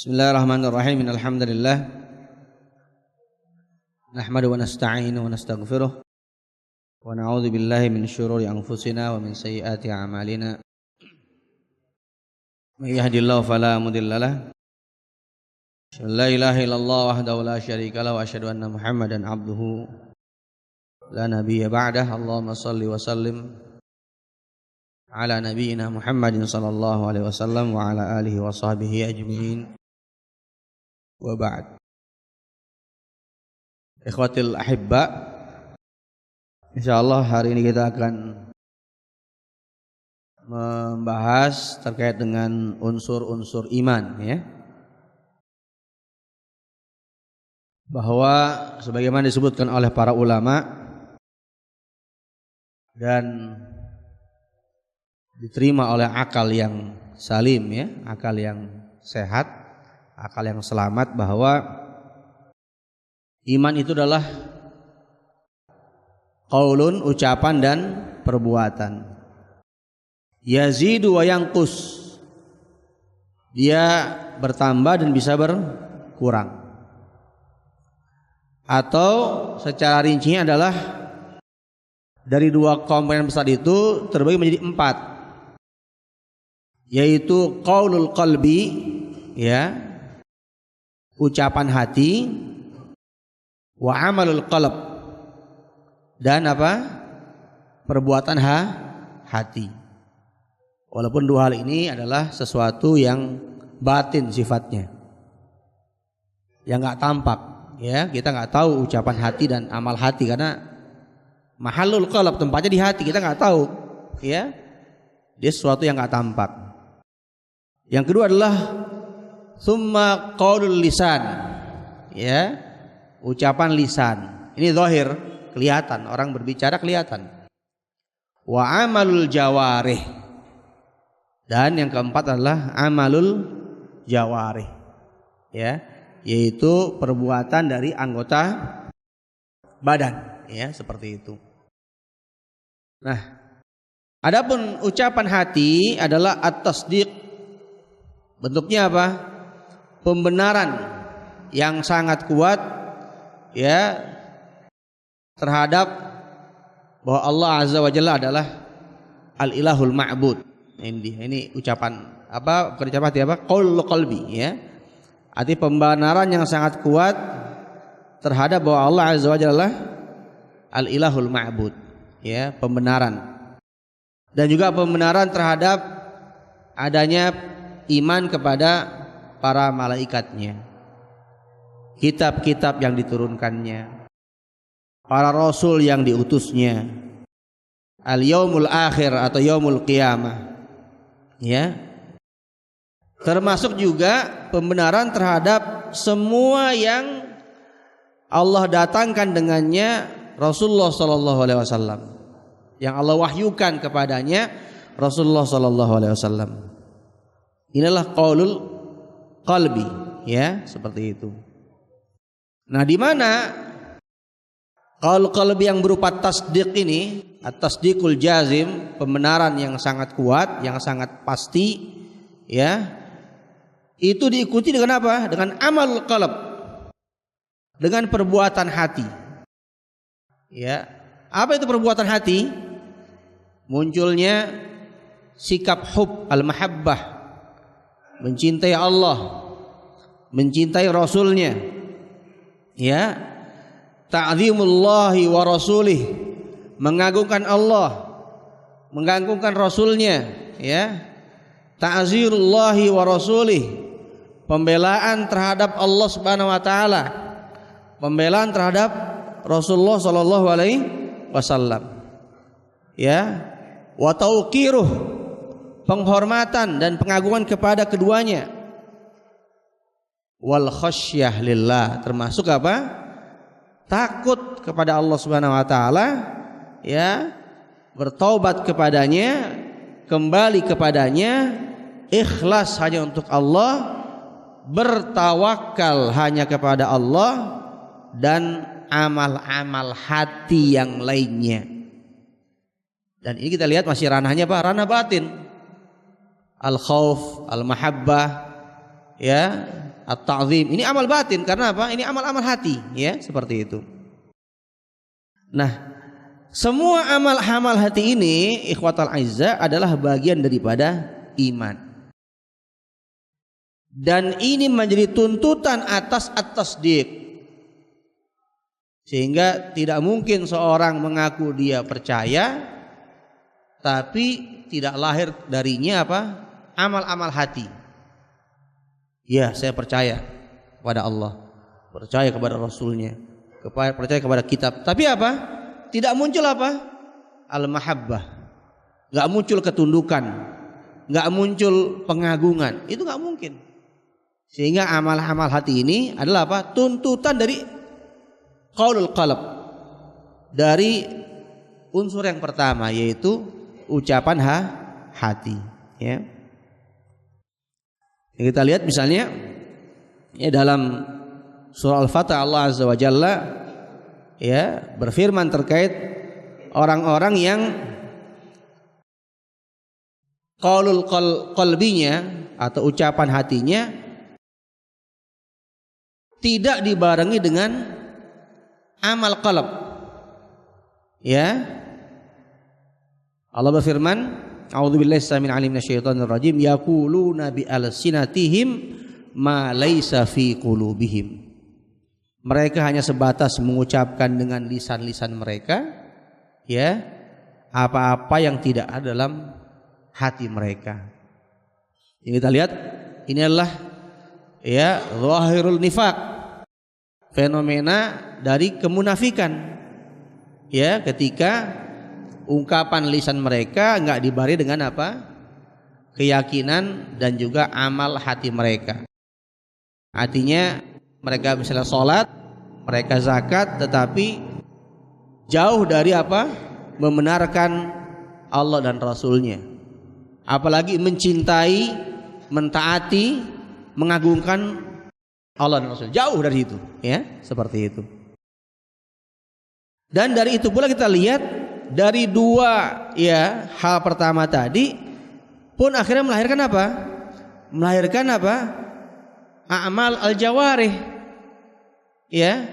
Bismillahirrahmanirrahim. Alhamdulillah nahmadu wa nasta'inu wa nastaghfiruh wa na'udzu billahi min syururi anfusina wa min sayyiati a'malina. May yahdihillahu fala mudhillalah. La ilaha illallah wahdahu la syarika lahu wa asyhadu anna Muhammadan abduhu la nabiyya ba'dah. Allahumma shalli wa sallim ala nabiyyina Muhammadin sallallahu alaihi wasallam wa ala alihi wa sahbihi ajma'in. Wa ba'd. Ikhwatil ahibba, insyaallah hari ini kita akan membahas terkait dengan unsur-unsur iman, ya. Bahwa sebagaimana disebutkan oleh para ulama dan diterima oleh akal yang salim, ya, akal yang sehat, akal yang selamat, bahwa iman itu adalah qaulun, ucapan dan perbuatan. Yazidu wa yanqus, dia bertambah dan bisa berkurang. Atau secara rincinya adalah dari dua komponen besar itu terbagi menjadi 4, yaitu qaulul qalbi, ya, ucapan hati, wa amalul qalb, dan perbuatan hati. Walaupun dua hal ini adalah sesuatu yang batin sifatnya, yang nggak tampak, ya, kita nggak tahu ucapan hati dan amal hati karena mahallul qalb, tempatnya di hati, kita nggak tahu, ya, dia sesuatu yang nggak tampak. Yang kedua adalah summa qaulul lisan, ya, ucapan lisan. Ini zahir, kelihatan, orang berbicara kelihatan. Wa amalul jawarih, dan yang keempat adalah amalul jawarih, ya, yaitu perbuatan dari anggota badan, ya, seperti itu. Nah, adapun ucapan hati adalah at-tasdiq. Bentuknya apa? Pembenaran yang sangat kuat, ya, terhadap bahwa Allah Azza wa Jalla adalah al-ilahul ma'bud. Ini ucapan bukan ucapan hati, qaulul qalbi, ya. Arti pembenaran yang sangat kuat terhadap bahwa Allah Azza wa Jalla al-ilahul ma'bud, ya, pembenaran. Dan juga pembenaran terhadap adanya iman kepada para malaikatnya, kitab-kitab yang diturunkannya, para rasul yang diutusnya, al-yaumul akhir atau yaumul qiyamah, ya. Termasuk juga pembenaran terhadap semua yang Allah datangkan dengannya Rasulullah sallallahu alaihi wasallam, yang Allah wahyukan kepadanya Rasulullah sallallahu alaihi wasallam. Inilah qaulul qalbi, ya, seperti itu. Nah, di mana qaul qalbi yang berupa tasdiq ini, at-tasdiqul jazim, pembenaran yang sangat kuat, yang sangat pasti, ya, itu diikuti dengan apa? Dengan amal qalb, dengan perbuatan hati. Ya, apa itu perbuatan hati? Munculnya sikap hub, al-mahabbah, mencintai Allah, mencintai Rasulnya, ya, ta'zimullahi wa rasulih, mengagungkan Allah, mengagungkan Rasulnya, ya, ta'zirullahi wa rasulih, pembelaan terhadap Allah Subhanahu wa taala, pembelaan terhadap Rasulullah sallallahu alaihi wasallam, ya, wa tauqiruh, penghormatan dan pengagungan kepada keduanya, wal khasyah lillah, termasuk takut kepada Allah Subhanahu wa taala, ya, bertaubat kepadanya, kembali kepadanya, ikhlas hanya untuk Allah, bertawakal hanya kepada Allah, dan amal-amal hati yang lainnya. Dan ini kita lihat masih ranahnya ranah batin. Al-khauf, al-mahabbah, ya, at-ta'zim. Ini amal batin karena apa? Ini amal-amal hati, ya, seperti itu. Nah, semua amal-amal hati ini ikhwatal aizza adalah bagian daripada iman. Dan ini menjadi tuntutan atas at-tasdiq. Sehingga tidak mungkin seorang mengaku dia percaya tapi tidak lahir darinya apa? Amal-amal hati. Ya, saya percaya kepada Allah, percaya kepada Rasulnya, percaya kepada kitab. Tapi apa? Tidak muncul apa? Al-mahabbah. Gak muncul ketundukan, gak muncul pengagungan. Itu gak mungkin. Sehingga amal-amal hati ini adalah apa? Tuntutan dari qaulul qalb, dari unsur yang pertama, yaitu ucapan hati, ya. Kita lihat misalnya ya dalam surah Al-Fatah Allah Azza wa Jalla ya berfirman terkait orang-orang yang qaulul qalbinya atau ucapan hatinya tidak dibarengi dengan amal qalb, ya. Allah berfirman, a'udzubillahi samil alim minasyaitonir rajim, yaquluna bi alsinatihim ma laisa fi qulubihim. Mereka hanya sebatas mengucapkan dengan lisan-lisan mereka, ya, apa-apa yang tidak ada dalam hati mereka. Yang kita lihat ini adalah ya zahirul nifaq, fenomena dari kemunafikan, ya, ketika ungkapan lisan mereka enggak dibarengi dengan apa? Keyakinan dan juga amal hati mereka. Artinya mereka misalnya sholat, mereka zakat, tetapi jauh dari apa? Membenarkan Allah dan Rasulnya. Apalagi mencintai, mentaati, mengagungkan Allah dan Rasul. Jauh dari itu, ya, seperti itu. Dan dari itu pula kita lihat dari dua ya hal pertama tadi pun akhirnya melahirkan apa? Melahirkan apa? A'mal al-jawarih, ya,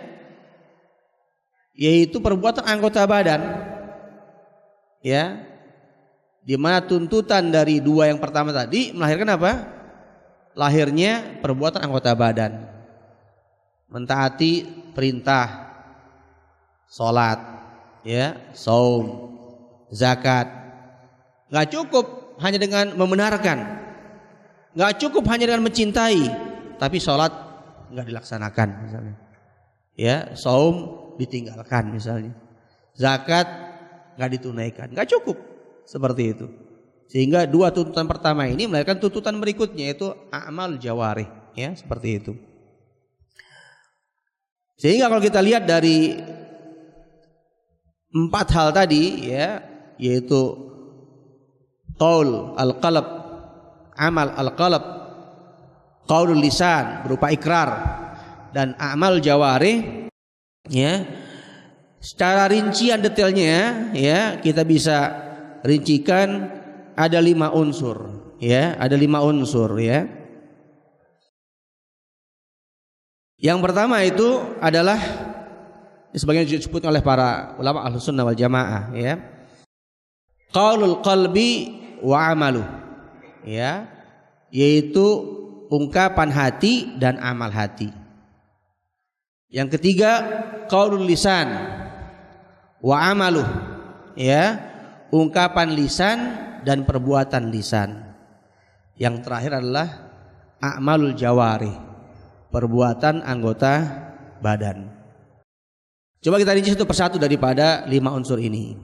yaitu perbuatan anggota badan, ya, di mana tuntutan dari dua yang pertama tadi melahirkan apa? Lahirnya perbuatan anggota badan, mentaati perintah, sholat, ya, saum, zakat. Gak cukup hanya dengan membenarkan, gak cukup hanya dengan mencintai, tapi sholat gak dilaksanakan misalnya, ya, saum ditinggalkan misalnya, zakat gak ditunaikan, gak cukup seperti itu. Sehingga dua tuntutan pertama ini melahirkan tuntutan berikutnya, yaitu a'mal jawarih, ya, seperti itu. Sehingga kalau kita lihat dari empat hal tadi, ya, yaitu qaul al-qalb, amal al-qalb, qaulul lisan berupa ikrar, dan amal jawarih, ya, secara rincian detailnya, ya, kita bisa rincikan ada 5 unsur, ya, ada 5 unsur, ya. Yang pertama itu adalah sebagaimana disebut oleh para ulama Ahlus Sunnah wal Jamaah, ya, qaulul qalbi wa amalu, ya, yaitu ungkapan hati dan amal hati. Yang ketiga qaulul lisan wa amalu, ya, ungkapan lisan dan perbuatan lisan. Yang terakhir adalah a'malul jawarih, perbuatan anggota badan. Coba kita rinci satu persatu daripada 5 unsur ini.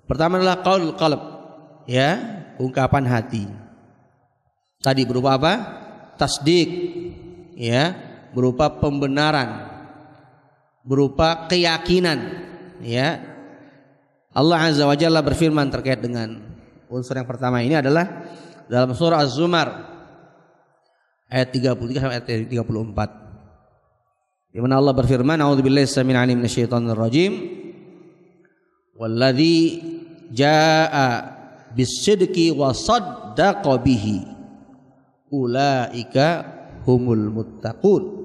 Pertama adalah qaulul qalb, ya, ungkapan hati. Tadi berupa apa? Tasdik, ya, berupa pembenaran, berupa keyakinan, ya. Allah Azza wa Jalla berfirman terkait dengan unsur yang pertama ini adalah dalam surah Az-Zumar ayat 33 sampai ayat 34. Di mana Allah berfirman, a'udzubillahi samil alim minasyaitonir rajim, walladzi jaa'a bis-sidqi wa saddaqa bihi ulaika humul muttaqun.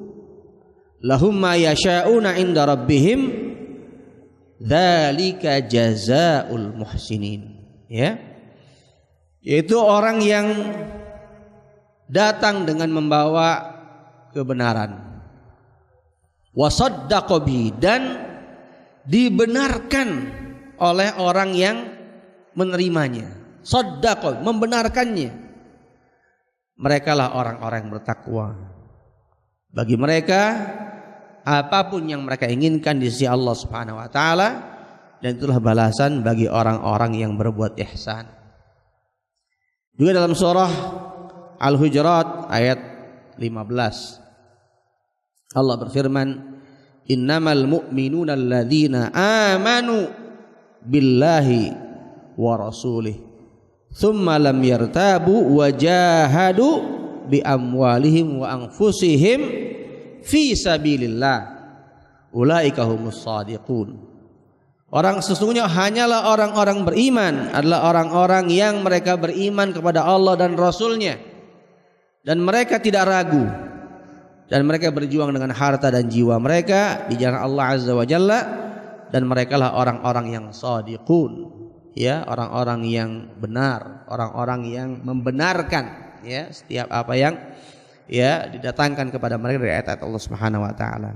Lahum ma yasha'una 'inda rabbihim dzalika jazaa'ul muhsinin. Ya. Yaitu orang yang datang dengan membawa kebenaran. Wa saddaqa bi, dan dibenarkan oleh orang yang menerimanya. Saddaqa, membenarkannya. Mereka lah orang-orang yang bertakwa. Bagi mereka apapun yang mereka inginkan di sisi Allah Subhanahu wa taala, dan itulah balasan bagi orang-orang yang berbuat ihsan. Juga dalam surah Al-Hujurat ayat 15 Allah berfirman, innamal mu'minuna alladzina amanu billahi wa rasulih thumma lam yartabu wa jahadu bi amwalihim wa anfusihim fi sabilillah ulaika humus shadiqun. Orang sesungguhnya hanyalah orang-orang beriman adalah orang-orang yang mereka beriman kepada Allah dan Rasulnya, dan mereka tidak ragu, dan mereka berjuang dengan harta dan jiwa mereka di jalan Allah Azza wa Jalla, dan mereka lah orang-orang yang shadiqun, ya, orang-orang yang benar, orang-orang yang membenarkan, ya, setiap apa yang ya didatangkan kepada mereka dari ayat-ayat Allah Subhanahu wa taala.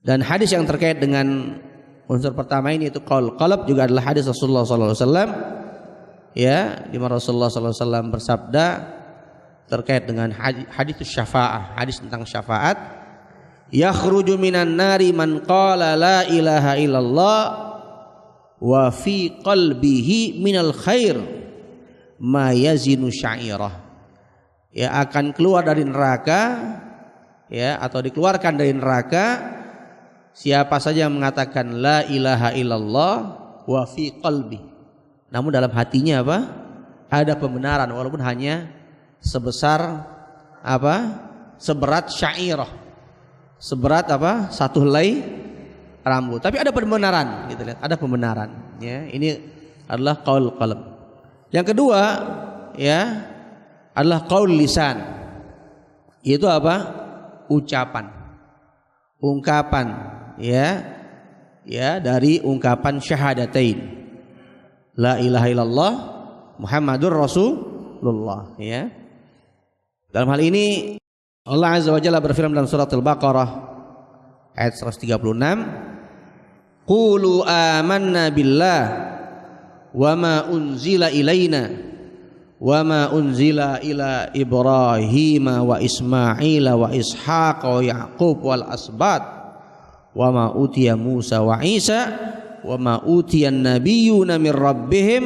Dan hadis yang terkait dengan unsur pertama ini itu qaul qalb juga adalah hadis Rasulullah sallallahu alaihi wasallam, ya, di mana Rasulullah sallallahu alaihi wasallam bersabda terkait dengan hadis syafaat, hadis tentang syafaat, yakhruju minan nari man qala la ilaha illallah wa fi qalbihi minal khair ma yazinu sya'irah. Ya, akan keluar dari neraka, ya, atau dikeluarkan dari neraka siapa saja yang mengatakan la ilaha illallah wa fi qalbi, namun dalam hatinya apa? Ada pembenaran walaupun hanya sebesar apa? Seberat syairah. Seberat apa? Satu helai rambut. Tapi ada pembenaran, gitu lihat, ada pembenaran, ya. Ini adalah qaul qalb. Yang kedua, ya, adalah qaul lisan. Itu apa? Ucapan. Ungkapan, ya. Ya, dari ungkapan syahadatain. La ilaha illallah Muhammadur Rasulullah, ya. Dalam hal ini Allah Azza wa Jalla berfirman dalam surat Al-Baqarah ayat 136, qulu amanna billah wa ma unzila ilaina wa ma unzila ila Ibrahim wa Ismail wa Ishaq wa Yaqub wal asbat wa ma utiya Musa wa Isa wa ma utiyan nabiyyuna min rabbihim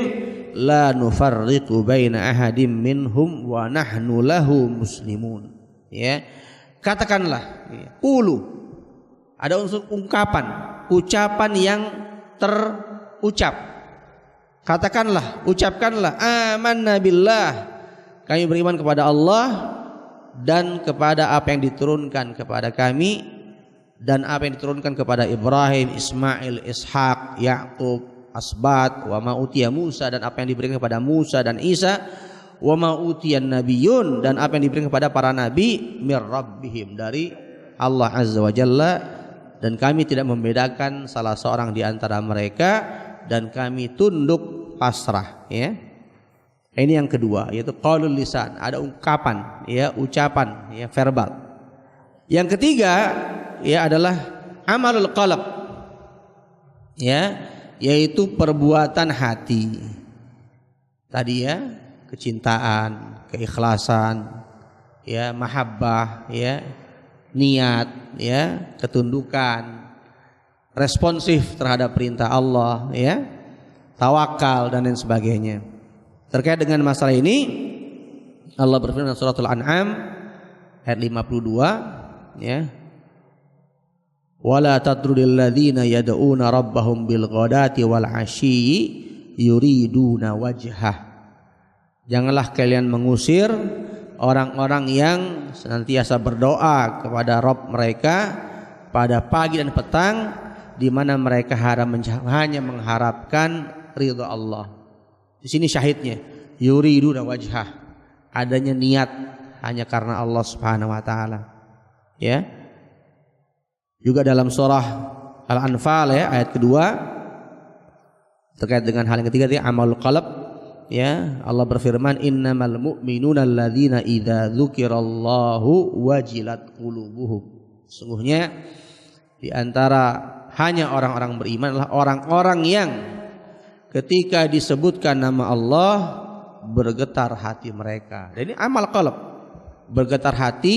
la nufarriqu baina ahadim minhum wa nahnu lahu muslimun. Ya, katakanlah, qulu, ada unsur ungkapan, ucapan yang terucap. Katakanlah, ucapkanlah, amanna billah, kami beriman kepada Allah dan kepada apa yang diturunkan kepada kami dan apa yang diturunkan kepada Ibrahim, Ismail, Ishaq, Yaqub, asbat, wa ma utiya Musa, dan apa yang diberikan kepada Musa dan Isa, wa ma utiyan nabiyyun, dan apa yang diberikan kepada para nabi mir rabbihim, dari Allah Azza wa Jalla, dan kami tidak membedakan salah seorang di antara mereka, dan kami tunduk pasrah, ya. Ini yang kedua, yaitu qaulul lisan, ada ungkapan, ya, ucapan, ya, verbal. Yang ketiga, ya, adalah amalul qalb, ya, yaitu perbuatan hati. Tadi, ya, kecintaan, keikhlasan, ya, mahabbah, ya, niat, ya, ketundukan, responsif terhadap perintah Allah, ya, tawakal dan lain sebagainya. Terkait dengan masalah ini Allah berfirman dalam suratul An'am ayat 52, ya, wala tatrudil ladzina yad'una rabbahum bil ghadati wal 'ashyi yuriduna wajhah. Janganlah kalian mengusir orang-orang yang senantiasa berdoa kepada Rabb mereka pada pagi dan petang, di mana mereka hanya mengharapkan ridha Allah. Di sini syahidnya yuriduna wajhah, adanya niat hanya karena Allah Subhanahu wa taala. Ya. Juga dalam surah Al-Anfal ya ayat kedua terkait dengan hal yang ketiga tadi amalul qalb ya, Allah berfirman innamal mu'minuna alladzina idza dzukirallahu wajilat qulubuhum. Sungguhnya di antara hanya orang-orang beriman adalah orang-orang yang ketika disebutkan nama Allah bergetar hati mereka. Dan ini amal qalb. Bergetar hati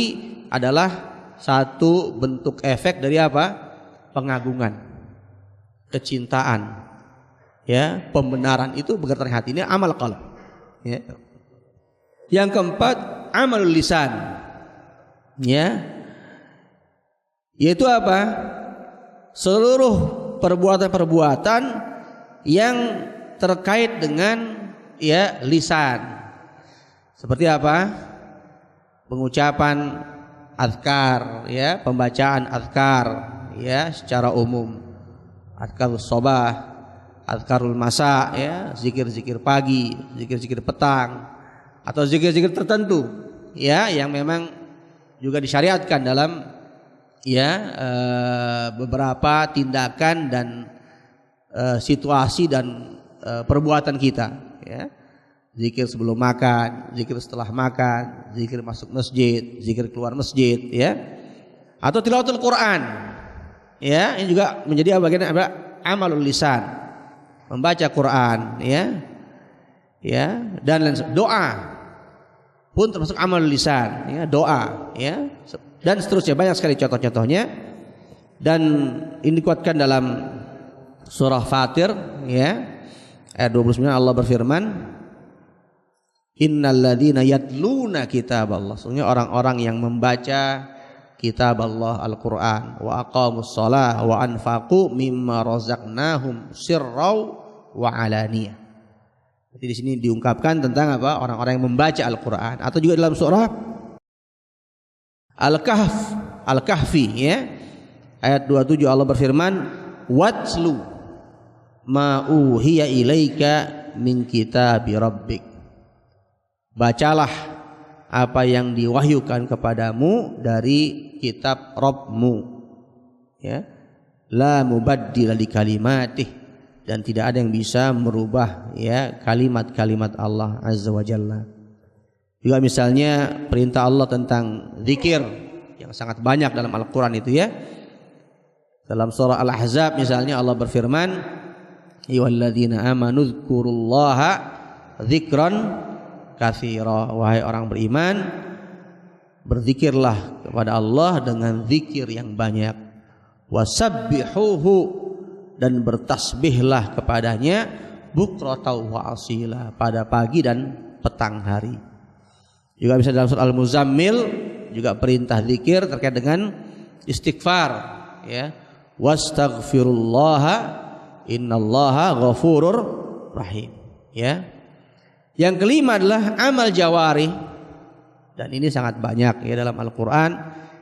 adalah satu bentuk efek dari apa? Pengagungan, kecintaan, ya, pembenaran itu bergetar hati, ini amal qalb. Ya. Yang keempat amal lisan, ya, yaitu apa? Seluruh perbuatan-perbuatan yang terkait dengan ya lisan. Seperti apa? Pengucapan azkar, ya, pembacaan azkar, ya, secara umum. Azkarul sabah, azkarul masa, ya, zikir-zikir pagi, zikir-zikir petang, atau zikir-zikir tertentu, ya, yang memang juga disyariatkan dalam ya beberapa tindakan dan situasi dan perbuatan kita, ya. Zikir sebelum makan, zikir setelah makan, zikir masuk masjid, zikir keluar masjid, ya. Atau tilawatul Quran. Ya, ini juga menjadi bagian amalul lisan. Membaca Quran, ya. Ya, dan doa pun termasuk amalul lisan, ya, doa, ya. Dan seterusnya banyak sekali contoh-contohnya. Dan ini dikuatkan dalam surah Fatir, ya. Ayat 29 Allah berfirman innalladzina yatluna kitaballah, sesungguhnya orang-orang yang membaca kitab Allah Al-Qur'an wa aqamus shalah wa anfaqu mimma razaqnahum sirrau wa alaniyah. Jadi di sini diungkapkan tentang apa? Orang-orang yang membaca Al-Qur'an. Atau juga dalam surah Al-Kahfi, ya. Ayat 27 Allah berfirman watlu ma uhiya ilaika min kitabi rabbik. Bacalah apa yang diwahyukan kepadamu dari kitab Rabbmu, ya. La mubaddila li kalimatih, dan tidak ada yang bisa merubah, ya, kalimat-kalimat Allah Azza wa Jalla. Juga misalnya perintah Allah tentang zikir yang sangat banyak dalam Al-Qur'an itu, ya. Dalam surah Al-Ahzab misalnya Allah berfirman ayyuhalladzina amanu dzkurullaha dzikran katsira, wahai orang beriman, berzikirlah kepada Allah dengan zikir yang banyak, wasabbihuhu, dan bertasbihlah kepadanya bukratan wa asila, pada pagi dan petang hari. Juga bisa dalam surah Al-Muzammil juga perintah zikir terkait dengan istighfar, ya, wastaghfirullaha innallaha ghafurur rahim, ya. Yang kelima adalah amal jawari, dan ini sangat banyak, ya, dalam Al-Quran,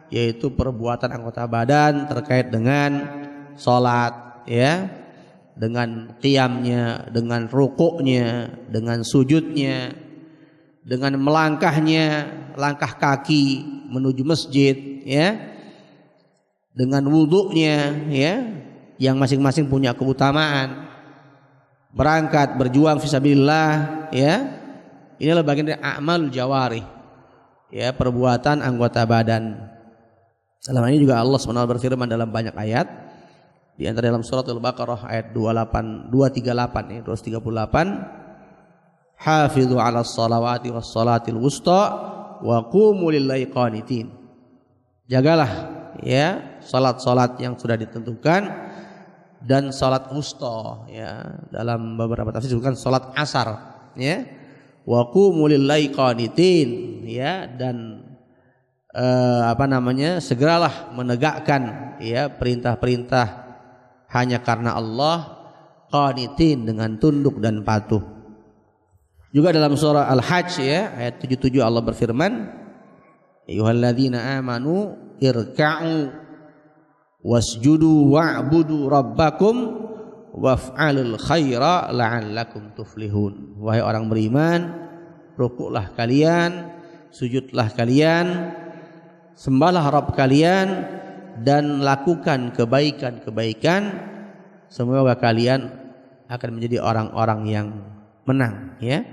yaitu perbuatan anggota badan terkait dengan sholat, ya, dengan qiyamnya, dengan rukuknya, dengan sujudnya, dengan melangkahnya, langkah kaki menuju masjid, ya, dengan wudhunya, ya, yang masing-masing punya keutamaan. Berangkat berjuang fisabilillah, ya, ini adalah bagian dari a'malul jawari, ya, perbuatan anggota badan. Dalam ini juga Allah SWT berfirman dalam banyak ayat, di antara dalam surat Al-Baqarah ayat 238, ya, 238, hafizu 'alas salawati was salatil wusta wa qumu lillahi qanitin. Jagalah, ya, salat-salat yang sudah ditentukan dan salat wusta, ya, dalam beberapa tafsir disebutkan salat asar, ya, wa qumu lillahi qanitin, ya, dan segeralah menegakkan, ya, perintah-perintah hanya karena Allah, qanitin, dengan tunduk dan patuh. Juga dalam surah Al-Hajj, ya, ayat 77 Allah berfirman ayyuhalladzina amanu irka'u wasjudu wa'budu rabbakum waf'alul khaira la'allakum tuflihun. Wahai orang beriman, rukuklah kalian, sujudlah kalian, sembahlah Rabb kalian, dan lakukan kebaikan-kebaikan, semoga kalian akan menjadi orang-orang yang menang, ya.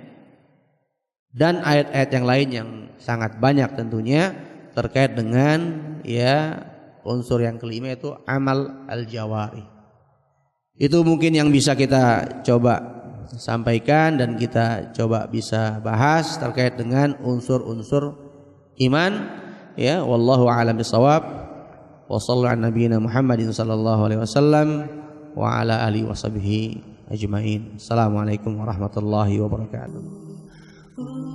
Dan ayat-ayat yang lain yang sangat banyak tentunya terkait dengan ya unsur yang kelima, itu amal al-jawari. Itu mungkin yang bisa kita coba sampaikan dan kita coba bisa bahas terkait dengan unsur-unsur iman, ya. Wallahu a'lam bishawab. Wa sallallahu ala nabiyyina Muhammadin sallallahu alaihi wasallam wa ala alihi washabihi ajmain. Assalamualaikum warahmatullahi wabarakatuh.